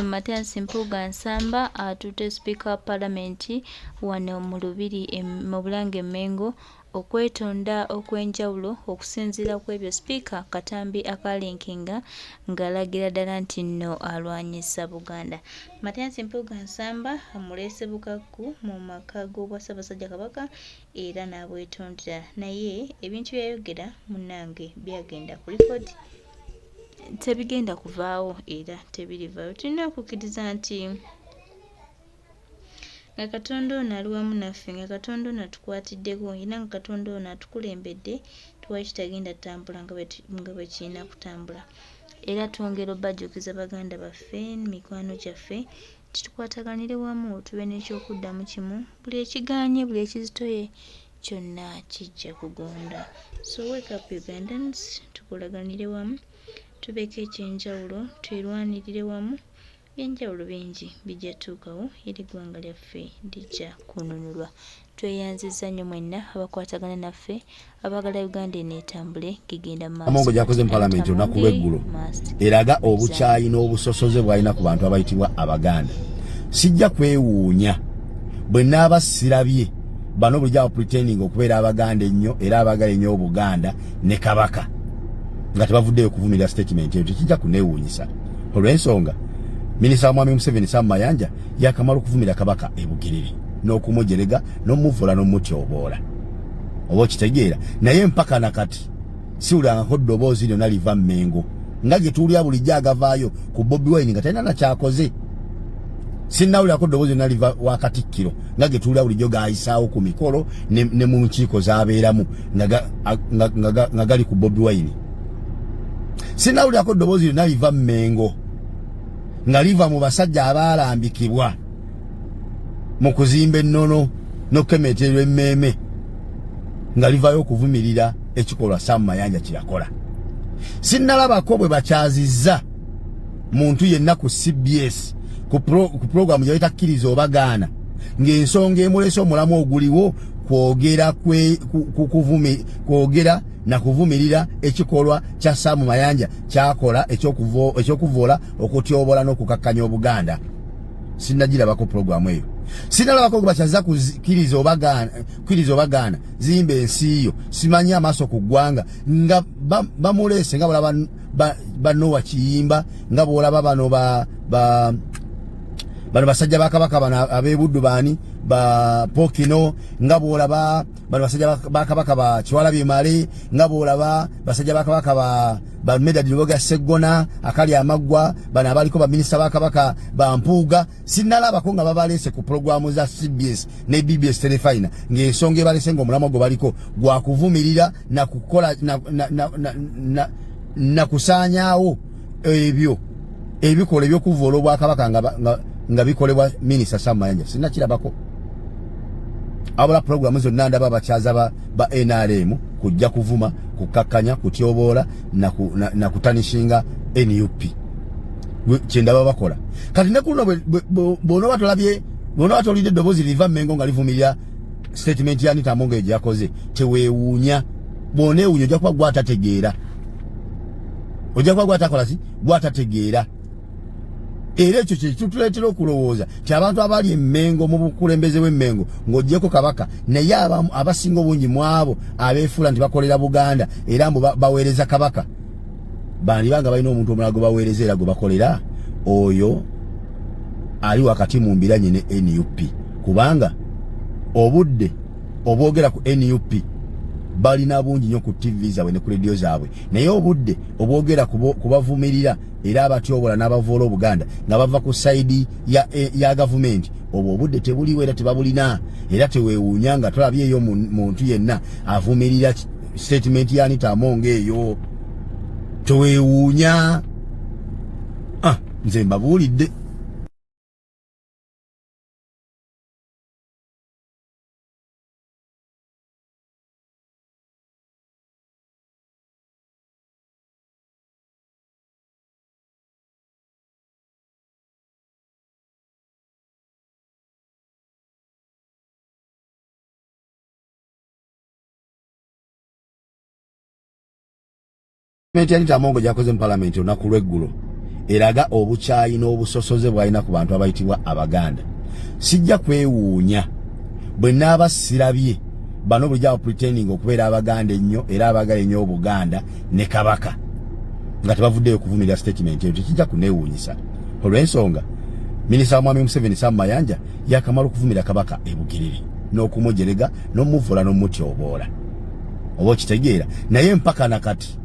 Matias Mpuga Atute Speaker of Parliament wano mu Lubiri mu Bulange Mengo okwetonda okwenjawulo okusinziira kw'ebyo Speaker Katambi akalinkinga ng'alagira ddala nti nno alwanyisa Buganda. Matias Mpuga amulese bukakku mu maka g'Obwassaabasajja Kabaka era n'abwetondera, naye ebintu byayogera munnange byagenda ku likodi tebigenda kuvaawo era tebirivaawo. Tulina okukkiriza nti nga Katonda ono ali wamu naffe, nga Katonda ono atukwatiddeko era nga Katonda ono atukulembedde, tuwaki kitagenda tutambula nga bwe kirina kutambula. Era twongera obbajjukiza baganda baffe, mikwano gyaffe, tukwataganire wamu tube n'ekyokuddamu kimu, buli ekigaanye buli ekizitoye kyonna kijja kugonda. So wake up Ugandans, tukolaganire wamu, tubeke ekyenjawulo, twerwanirire wamu. Enjawulo bingi bijja tuukawo eri eggwanga lyaffe lijja kununulwa. Tweyanziza nnyo mwenna abakwatagana naffe abaagala Uganda eneetambule gigenda maaso. Amongo gyakoze mu Parliament olunaku lw'eggulo eraga obukyayi n'obusosoze bw'alina ku bantu abayitibwa Abaganda. Sijja kwewuunya bwe naaba sirabye bano bulijja pretending okubeera Abaganda ennyo era abaagala ennyo Obuganda ne Kabaka nga tebavuddeyo kuvumirira statement eyo. Tekijja kuneewuunyisa olw'ensonga Minisita Mwami Museveni Sam Mayanja yakamala okuvumira Kabaka e Bugerere n'okumujerega n'omuvula n'omutyoboola. Oba kitegeera naye mpaka nakati siwulangako ddoboozi lyonna liva Mengo nga gye tuwulira bulijjo agavaayo ku Bobi Wine nga talina na kyakoze. Sinnawulirako ddoboozi lyonna liva wa Katikkiro nga ge tuwulira bulijjo gaayisaawo ku mikolo ne mu nkiiko z'abeeramu nga gali ku Bobi Wine. Sinnawulirako ddoboozi lyonna liva Mengo nga liva mu basajja abaalambikibwa mu kuzimba ennono n'okukemeterwa emmeeme nga livayo okuvumirira ekikolwa Sam Mayanja kirakola. Sinnalabako bwe bakyazizza muntu yenna ku CBS ku programu gye takkiriza oba gaana ng'ensonga emulese omulamu oguliwo kwogera na kuvumirira ekikolwa kya Sam Mayanja kyakola ekyokuvoola okutyobola n'okukakkanya Obuganda. Sinnagirabako programu eyo. Sinnalabako gwe bakyaza kukiriza oba gaana zimba ensi yo simanyi amaaso ku ggwanga nga bamulese nga bolaba banowa Kiyimba nga bolaba bano bano basajja ba Kabaka bano ab'ebuddu baani ba Pokino nga bolaba bano basajja ba Kabaka ba Kiwalabi Male nga bolaba basajja ba Kabaka ba Medadi Luboga Seggona akali amaggwa bano abaliko ba minisita ba Kabaka ba Mpuga. Sinnalabako nga babalese ku programu za CBS ne BBS Telefina ng'ensonga ebalese ng'omulamu gwe baliko gwa kuvumirira na kukola na kusaanyaawo ebyo ebikola ebyokuvoola Obwakabaka nga bikolebwa minisita Sam Mayanja. Sinnakirabako. Abula programu zonna ndaba bakyaza ba NRM kujja kuvuma kukakkanya kutyoboola na kutanishinga NUP kyendaba bakola. Kati ne kuno bono batolidde eddoboozi liva Mengo nga livumirira statement ya Anita Amongi gyakoze teweewuunya. Bwoneewuunya ojja kuba gwatategeera, ojja kuba gwatakola si gwatategeera. Era ekyo kye kituleetera okulowooza ti abantu abali eMengo mu bukulembeze bw'eMengo ng'oggyeko Kabaka naye abasinga obungi mu abo abeefuula nti bakolera Buganda era mbu baweereza Kabaka bandibanga balina omuntu omulala gwe baweereza era gwe bakolera oyo ali wakati mu mbiranye ne NUP, kubanga obudde obwogera ku NUP balina bungi nnyo ku TV zaabwe ne ku leediyo zaabwe, naye obudde obwogera kubavumirira era abatyobola n'abavoola Obuganda nga bava ku sayidi ya gavumenti, obwo obudde tebuliwo era tebabulina. Era teweewuunya nga tolabyeyo muntu yenna avumirira statement ya Anita Amongi eyo. Teweewuunya. Nze mbabuulidde. Anita Amongi gyakoze mu Parliament olunaku lw'eggulo eraga obukyayi n'obusosoze bwalina ku bantu abayitibwa Abaganda. Sijja kwewuunya bwe naaba sirabye bano bulijja pretending okubeera Abaganda ennyo era abagala ennyo Obuganda ne Kabaka nga tebavuddeyo okuvumirira statement eyo. Tekijja kuneewuunyisa olw'ensonga Minisita Mwami Museveni Sam Mayanja yakamala okuvumira Kabaka e Bugiriri n'okumujerega n'omuvula n'omutyoboola. Oba okitegeera naye mpaka nakati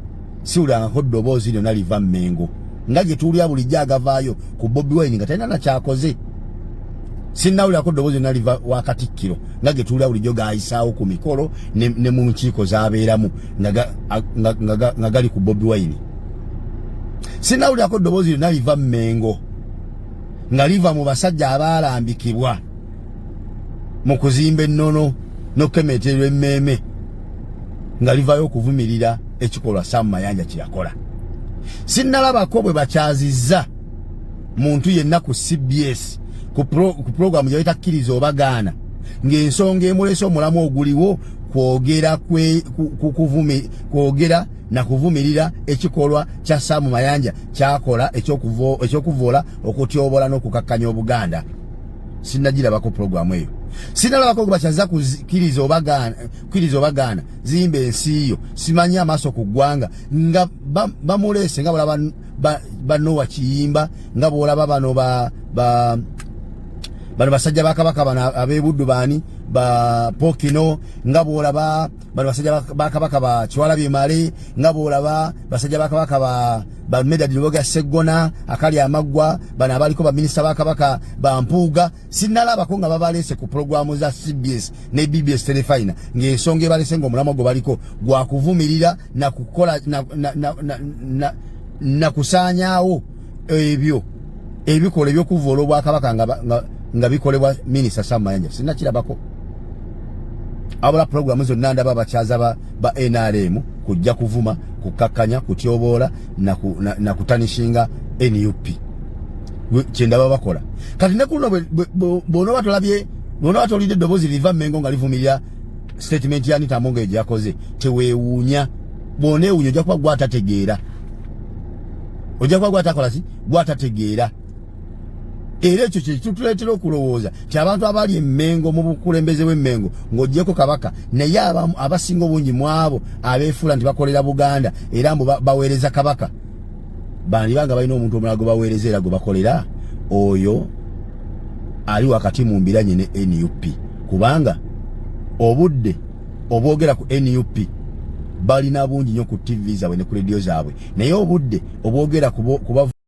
siwulangako ddoboozi lyonna liva Mengo nga gye tuwulira bulijjo agavaayo ku Bobi Wine nga talina nakyakoze. Sinnawulirako ddoboozi lyonna liva wa Katikkiro nga ge tuwulira bulijjo gaayisaawo ku mikolo ne mu nkiiko z'abeeramu nga gali ku Bobi Wine. Sinnawulirako ddoboozi lyonna liva Mengo nga liva mu basajja abaalambikibwa mu kuzimba ennono n'okukemeterwa emmeeme nga livayo okuvumirira ekikolwa Sam Mayanja kyeyakola. Sinnalabako bwe bakyazizza muntu yenna ku CBS ku programu gye bayita kkiriza oba gaana ng'ensonga emuleese omulamu oguliwo kwogera na kuvumirira ekikolwa kya Sam Mayanja kyakola ekyokuvoola okutyobola n'okukakkanya Obuganda. Sinnagirabako programu eyo. Sinnalabako gwe bakyaza ku kkiriza oba gaana zimba ensi yo simanyi amaaso ku ggwanga nga bamuleese nga bolaba Noah Kiyimba nga bolaba bano basajja ba Kabaka bano ab'ebuddu baani ba Pokino nga bolaba bano basajja ba Kabaka ba Kiwalabi Male nga bolaba basajja ba Kabaka ba Medadi Luboga Seggona akali amaggwa bano abaliko ba minisita ba Kabaka ba Mpuga. Sinnalabako nga babaleese ku programu za CBS ne BBS Telefina ng'ensonga ebalese ng'omulamu gwe baliko gwa kuvumirira na kukola na kusaanyaawo ebyo ebikola ebyokuvoola Obwakabaka nga bikolebwa Minisita Sam Mayanja. Sinnakirabako. Abula programu zonna ndaba bakyaza ba NRM kujja kuvuma kukakkanya kutyoboola na kutanishinga NUP kyendaba bakola. Kati ne kuno bono batolidde eddoboozi liva Mengo nga livumirira statement ya Anita Amongi gye yakoze teweewuunya. Bw'oneewuunya ojja kuba gwatategeera. Ojja kuba gwatakola si gwatategeera. Era ekyo kye kituleetera okulowooza ti abantu abali e Mengo mu bukulembeze bw'Emmengo ng'oggyeko Kabaka naye abasinga obungi mu abo abeefuula nti bakolera Buganda era mbu baweereza Kabaka bandibanga balina omuntu omulala gwe baweereza era gwe bakolera oyo ali wakati mu mbiranye ne NUP kubanga obudde obwogera ku NUP balina bungi nnyo ku TV zaabwe ne ku leediyo zaabwe naye obudde obwogera kuba